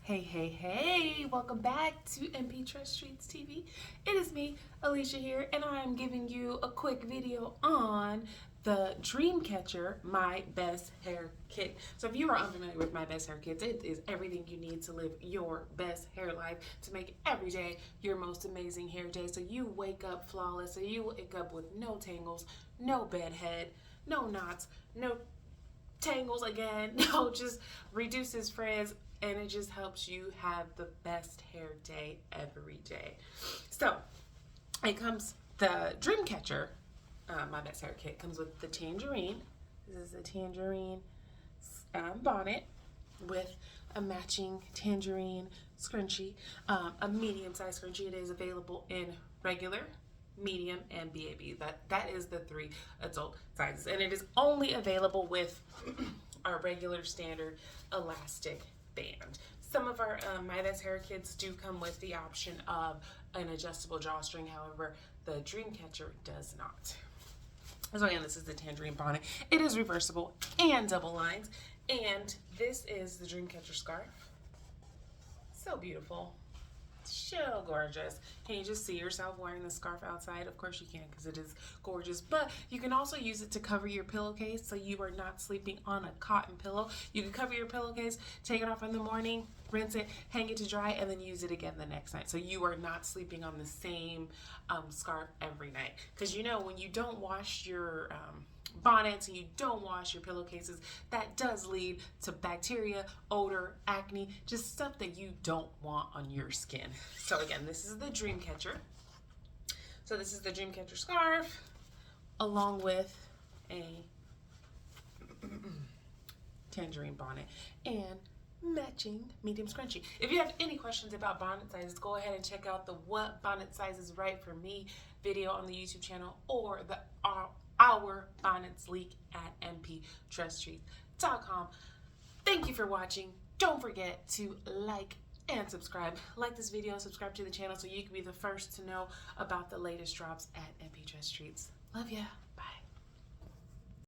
Hey, welcome back to NPTressTreats TV. It is me, Alicia here, and I'm giving you a quick video on the Dreamcatcher My Best Hair Kit. So if you are unfamiliar with My Best Hair Kits, it is everything you need to live your best hair life, to make every day your most amazing hair day, so you wake up flawless, so you wake up with no tangles, no bedhead, no knots, no tangles again, no, just reduces frizz, and it just helps you have the best hair day every day. So it comes, the Dreamcatcher My Best Hair Kit comes with the tangerine. This is a tangerine bonnet with a matching tangerine scrunchie, a medium-sized scrunchie. It is available in regular, medium, and BAB. That is the 3 adult sizes, and it is only available with our regular standard elastic band. Some of our My Best Hair Kits do come with the option of an adjustable drawstring. However, the Dreamcatcher does not. So again, this is the tangerine bonnet. It is reversible and double lines, and this is the Dreamcatcher scarf. So beautiful. So gorgeous. Can you just see yourself wearing the scarf outside? Of course you can, because it is gorgeous. But you can also use it to cover your pillowcase, so you are not sleeping on a cotton pillow. You can cover your pillowcase, take it off in the morning, rinse it, hang it to dry, and then use it again the next night. So you are not sleeping on the same scarf every night. Because you know, when you don't wash your bonnets and you don't wash your pillowcases, that does lead to bacteria, odor, acne, just stuff that you don't want on your skin. So again, this is the Dreamcatcher. So this is the Dreamcatcher scarf along with a tangerine bonnet and matching medium scrunchie. If you have any questions about bonnet sizes, go ahead and check out the What Bonnet Size is Right for Me video on the YouTube channel, or the Our Bonnets Leak at NPTressTreats.com. Thank you for watching. Don't forget to like and subscribe. Like this video, subscribe to the channel so you can be the first to know about the latest drops at NPTressTreats. Love ya. Bye.